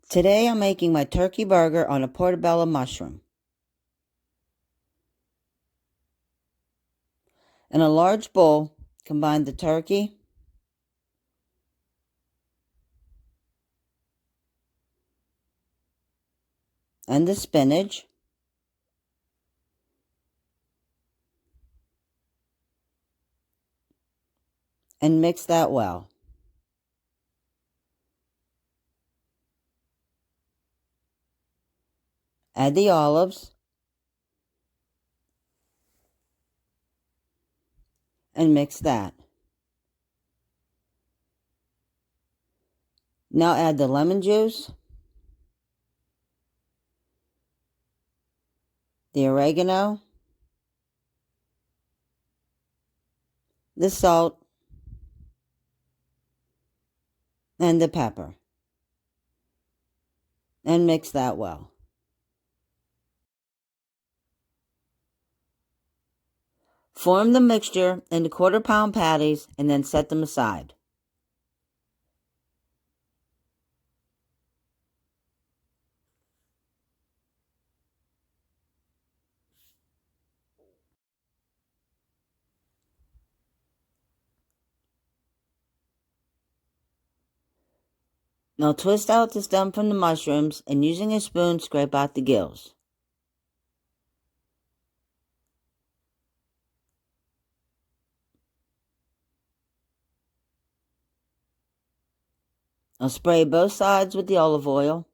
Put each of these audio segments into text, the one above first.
Today I'm making my turkey burger on a portabella mushroom. In a large bowl, combine the turkey, and the spinach, and mix that well. Add the olives, and mix that. Now add the lemon juice, the oregano, the salt, and the pepper, and mix that well. Form the mixture into quarter-pound patties and then set them aside. Now twist out the stem from the mushrooms and using a spoon scrape out the gills. Now spray both sides with the olive oil.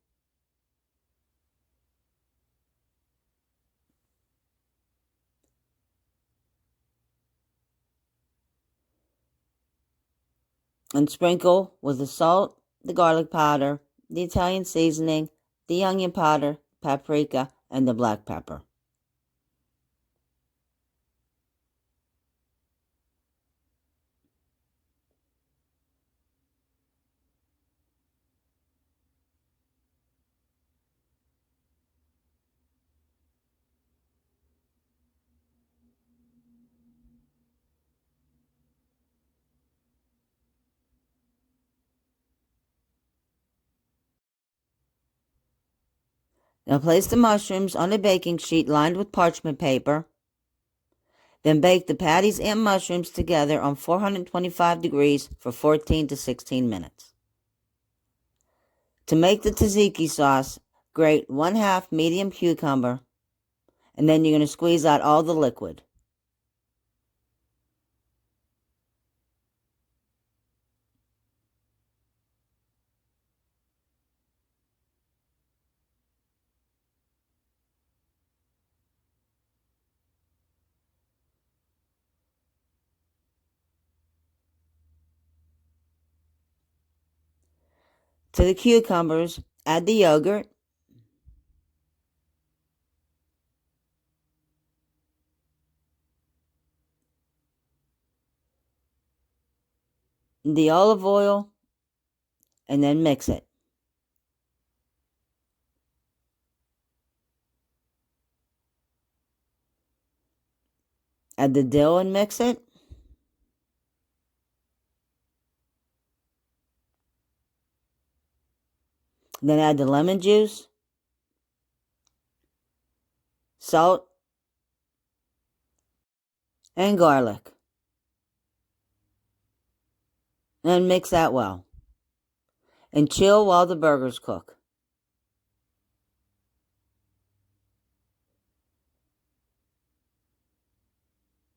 And sprinkle with the salt, the garlic powder, the Italian seasoning, the onion powder, paprika, and the black pepper. Now place the mushrooms on a baking sheet lined with parchment paper. Then bake the patties and mushrooms together on 425 degrees for 14 to 16 minutes. To make the tzatziki sauce, grate 1/2 medium cucumber, and then you're going to squeeze out all the liquid. To the cucumbers, add the yogurt, the olive oil, and then mix it. Add the dill and mix it. Then add the lemon juice, salt, and garlic. And mix that well. And chill while the burgers cook.